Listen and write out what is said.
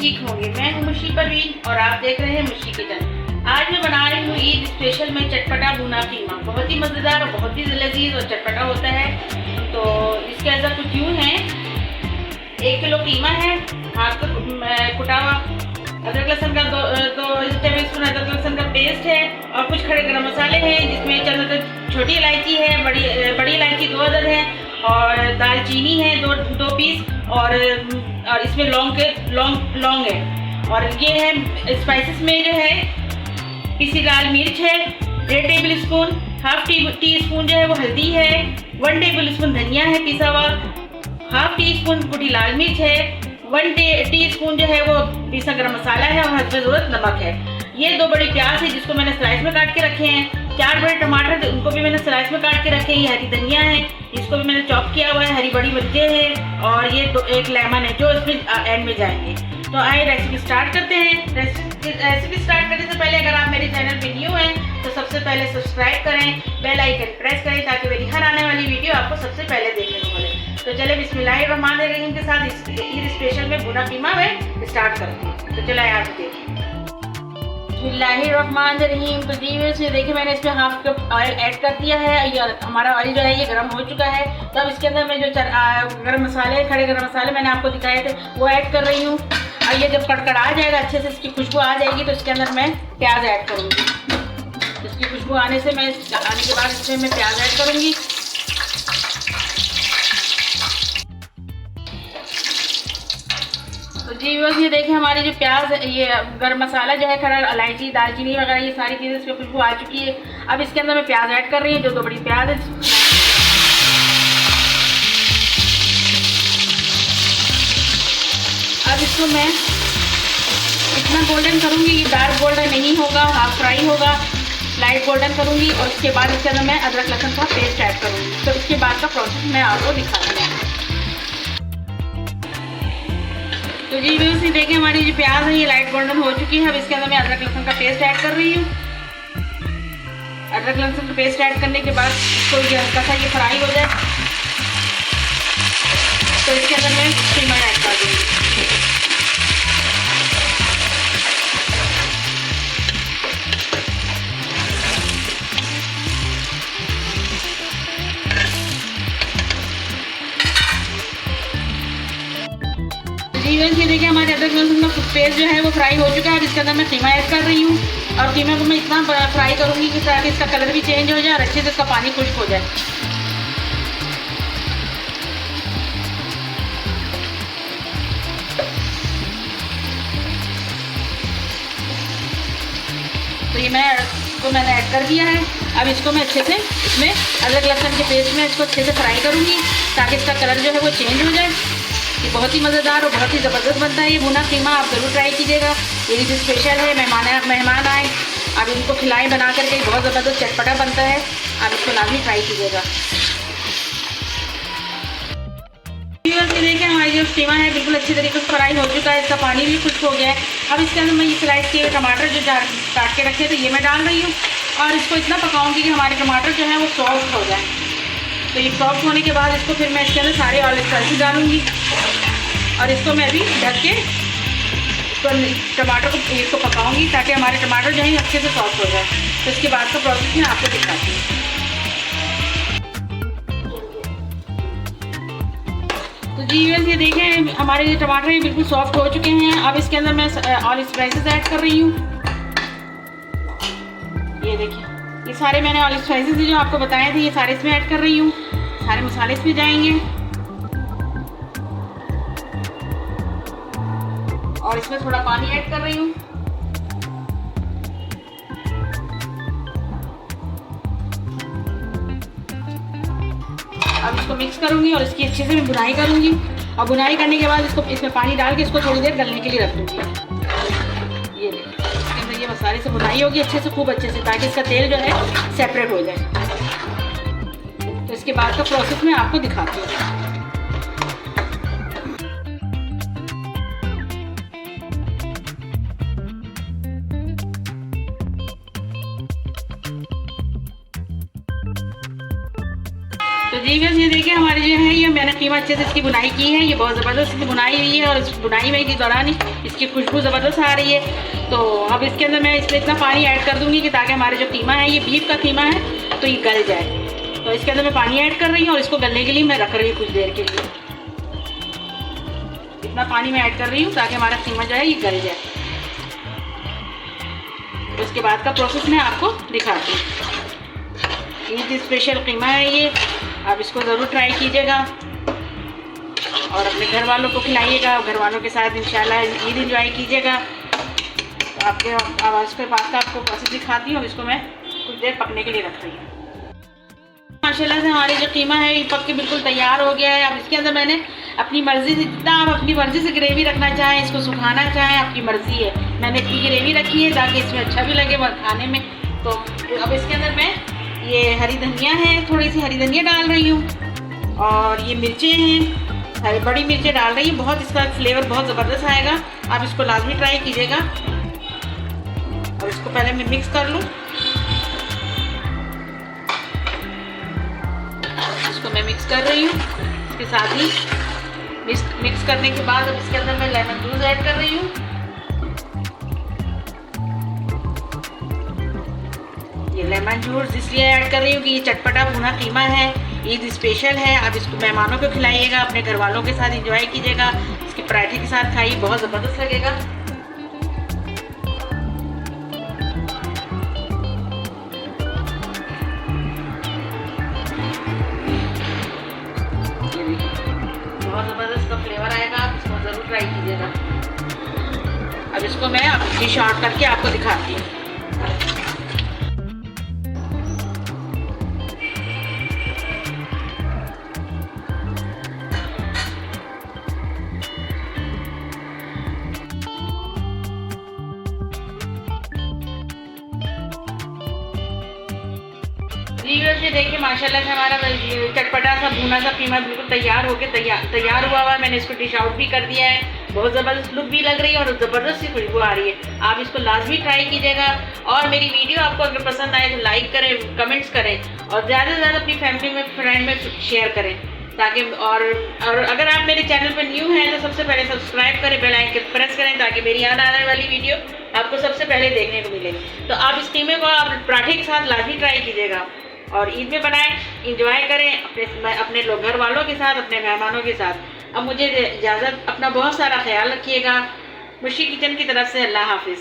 ठीक होंगे। मैं हूँ मुशी परवीन और आप देख रहे हैं मुशी किचन। आज मैं बना रही हूँ ईद स्पेशल में चटपटा भुना कीमा। बहुत ही मज़ेदार और बहुत ही लजीज और चटपटा होता है। तो इसके अंदर कुछ यूँ है, 1 किलो कीमा है, हाथ का कुटा हुआ अदरक लहसुन का 2 टेबल स्पून अदरक लहसुन का पेस्ट है और कुछ खड़े गरम मसाले हैं, जिसमें चंद छोटी इलायची है, बड़ी इलायची 2 अदद है और दालचीनी है 2 पीस और इसमें लौंग है और ये है स्पाइसेस में जो है पिसी लाल मिर्च है 1.5 table spoon, half tea spoon जो है वो हल्दी है, 1 टेबल स्पून धनिया है पिसा हुआ, हाफ टी स्पून कुटी लाल मिर्च है, 1 टी स्पून जो है वो पिसा गरम मसाला है और हस्बे ज़रूरत नमक है। ये 2 बड़ी प्याज है जिसको मैंने स्लाइस में काट के रखे हैं। 4 बड़े टमाटर उनको भी मैंने स्लाइस में काट के रखे हैं। ये हरी धनिया है, इसको भी मैंने चॉप किया हुआ है। हरी बड़ी मिर्चें हैं और ये 1 लेमन है जो इसमें एंड में जाएंगे। तो आइए रेसिपी स्टार्ट करते हैं। रेसिपी स्टार्ट करने से पहले अगर आप मेरे चैनल पे न्यू हैं तो सबसे पहले सब्सक्राइब करें, बेल आइकन प्रेस करें ताकि मेरी हर आने वाली वीडियो आपको सबसे पहले देखने को मिले। तो चले बिस्मिल्लाहिर्रहमानिर्रहीम के साथ ईद स्पेशल में भुना कीमा में स्टार्ट करते हैं। तो चलिए आप देखिए। बिस्मिल्लाहिर्रहमानिर्रहीम। तो जी से देखिए मैंने इसमें हाफ कप ऑयल ऐड कर दिया है। हमारा ऑयल जो है ये गर्म हो चुका है। तो अब इसके अंदर मैं जो गरम मसाले, खड़े गरम मसाले मैंने आपको दिखाए थे वो ऐड कर रही हूँ। और ये जब कड़कड़ आ जाएगा, अच्छे से इसकी खुशबू आ जाएगी तो इसके अंदर मैं प्याज ऐड करूँगी। इसकी खुशबू आने के बाद इसमें मैं प्याज ऐड करूँगी। तो जी बस ये देखिए हमारी जो प्याज, ये गरम मसाला जो है, खड़ा इलायची, दालचीनी वगैरह ये सारी चीज़ें इसमें खुशबू आ चुकी है। अब इसके अंदर मैं प्याज ऐड कर रही हूँ, जो 2 बड़ी प्याज है। अब इसको मैं इतना गोल्डन करूँगी, ये डार्क गोल्डन नहीं होगा, हाफ फ्राई होगा, लाइट गोल्डन करूँगी। और उसके बाद इसके अंदर मैं अदरक लहसुन का पेस्ट ऐड करूँगी। तो इसके बाद का प्रोसेस मैं आपको दिखाती हूँ। तो जी व्यूअर्स देखिए हमारी जो प्याज है ये लाइट गोल्डन हो चुकी है। अब इसके अंदर मैं अदरक लहसुन का पेस्ट ऐड कर रही हूँ। अदरक लहसुन का पेस्ट ऐड करने के बाद इसको ये हल्का सा ये फ्राई हो जाए तो इसके अंदर मैं कीमा ऐड कर दूँगी। ये देखिए हमारे अदरक लहसुन का पेस्ट जो है वो फ्राई हो चुका है। अब इसके अंदर मैं कीमा ऐड कर रही हूँ और कीमा को मैं इतना फ्राई करूँगी कि ताकि इसका कलर भी चेंज हो जाए और अच्छे से इसका पानी खुश्क हो जाए। तो ये मैंने ऐड कर दिया है। अब इसको मैं अच्छे से इसमें अदरक लहसुन के पेस्ट में इसको अच्छे से फ्राई करूँगी ताकि इसका कलर जो है वो चेंज हो जाए। ये बहुत ही मज़ेदार और बहुत ही ज़बरदस्त बनता है ये भुना कीमा। आप ज़रूर ट्राई कीजिएगा। ये भी स्पेशल है, मेहमान आए आप इनको खिलाएं बना करके, बहुत ज़बरदस्त चटपटा बनता है। आप इसको लाजमी ट्राई कीजिएगा। ये देखिए हमारी जो कीमा है बिल्कुल अच्छी तरीके से फ्राई हो चुका है, इसका पानी भी खुश्क हो गया है। अब इसके अंदर मैं ये स्लाइस किए टमाटर जो काट के रखे थे ये मैं डाल रही हूँ और इसको इतना पकाऊँगी कि हमारे टमाटर जो है वो सॉफ्ट हो जाए। तो ये सॉफ्ट होने के बाद इसको फिर मैं इसके अंदर सारे ऑलिव स्पाइसेस डालूंगी और इसको मैं अभी ढक के टमाटर को इसको पकाऊंगी ताकि हमारे टमाटर जो है अच्छे से सॉफ्ट हो जाए। तो इसके बाद का प्रोसेस मैं आपको दिखाती हूँ। तो जी ये देखें हमारे ये टमाटर ये बिल्कुल सॉफ्ट हो चुके हैं। अब इसके अंदर मैं ऑलिव स्पाइसेस ऐड कर रही हूँ। ये देखिए ये सारे मैंने ऑलिव स्पाइसेस जो आपको बताए थे ये सारे इसमें ऐड कर रही हूँ। सारे मसाले इसमें जाएंगे और इसमें थोड़ा पानी ऐड कर रही हूँ। अब इसको मिक्स करूँगी और इसकी अच्छे से मैं भुनाई करूँगी और भुनाई करने के बाद इसको इसमें पानी डाल के इसको थोड़ी देर गलने के लिए रख दूँगी। ये देखिए इसके अंदर ये मसाले से भुनाई होगी अच्छे से, खूब अच्छे से, ताकि इसका तेल जो है सेपरेट हो जाए। तो इसके बाद का प्रोसेस मैं आपको दिखाती हूँ। तो जी बस ये देखिए हमारी जो है ये मैंने कीमा अच्छे से इसकी बुनाई की है। ये बहुत ज़बरदस्त इसकी बुनाई हुई है और इस बुनाई में के दौरान ही इसकी खुशबू ज़बरदस्त आ रही है। तो अब इसके अंदर मैं इसलिए इतना पानी ऐड कर दूँगी कि ताकि हमारे जो कीमा है, ये बीफ का कीमा है, तो ये गल जाए। तो इसके अंदर मैं पानी ऐड कर रही हूँ और इसको गलने के लिए मैं रख रही हूँ कुछ देर के लिए। इतना पानी मैं ऐड कर रही हूँ ताकि हमारा कीमा जो है ये गल जाए। तो इसके बाद का प्रोसेस मैं आपको दिखाती हूँ। ईद स्पेशल कीमा है ये, आप इसको ज़रूर ट्राई कीजिएगा और अपने घर वालों को खिलाइएगा। घर वालों के साथ इंशाल्लाह ईद एंजॉय कीजिएगा। तो आपके आवाज़ पे पास्ता आपको प्रोसेस दिखाती हूँ। इसको मैं कुछ देर पकने के लिए रख रही हूँ। माशाल्लाह से हमारे जो कीमा है ये पक के बिल्कुल तैयार हो गया है। अब इसके अंदर मैंने अपनी मर्ज़ी से, जितना आप अपनी मर्ज़ी से ग्रेवी रखना चाहें, इसको सुखाना चाहें, आपकी मर्ज़ी है। मैंने इतनी ग्रेवी रखी है ताकि इसमें अच्छा भी लगे खाने में। तो अब इसके अंदर मैं ये हरी धनिया है, थोड़ी सी हरी धनिया डाल रही हूँ और ये मिर्चें हैं, बड़ी मिर्चें डाल रही हूँ। बहुत इसका फ्लेवर बहुत ज़बरदस्त आएगा, आप इसको लाजमी ट्राई कीजिएगा। और इसको पहले मैं मिक्स कर लूँ। इसको मैं मिक्स कर रही हूँ। इसके साथ ही मिक्स करने के बाद अब इसके अंदर मैं लेमन जूस ऐड कर रही हूँ। ये लेमन जूस इसलिए ऐड कर रही हूँ कि ये चटपटा भुना कीमा है, ईद स्पेशल है। आप इसको मेहमानों को खिलाइएगा, अपने घर वालों के साथ एंजॉय कीजिएगा। इसके पराठे के साथ खाइए, बहुत ज़बरदस्त लगेगा। बहुत ज़बरदस्त का फ्लेवर आएगा, आप इसको ज़रूर ट्राई कीजिएगा। अब इसको मैं डिश आउट करके आपको दिखाती हूँ। ये देखिए माशाल्लाह से हमारा चटपटा सा भुना सा कीमा बिल्कुल तैयार होके तैयार हुआ है। मैंने इसको डिश आउट भी कर दिया है। बहुत ज़बरदस्त लुक भी लग रही है और ज़बरदस्त सी खुशबू आ रही है। आप इसको लाजमी ट्राई कीजिएगा और मेरी वीडियो आपको अगर पसंद आए तो लाइक करें, कमेंट्स करें और ज़्यादा से ज़्यादा अपनी फैमिली में, फ्रेंड में शेयर करें ताकि और अगर आप मेरे चैनल पर न्यू हैं तो सबसे पहले सब्सक्राइब करें, बेल आइकन प्रेस करें ताकि मेरी आने वाली वीडियो आपको सबसे पहले देखने को मिले। तो आप इस कीमे को आप पराठे के साथ लाजमी ट्राई कीजिएगा और ईद में बनाएं, इंजॉय करें अपने लोग घर वालों के साथ, अपने मेहमानों के साथ। अब मुझे इजाज़त, अपना बहुत सारा ख्याल रखिएगा। मुश्की किचन की तरफ से अल्लाह हाफिज़।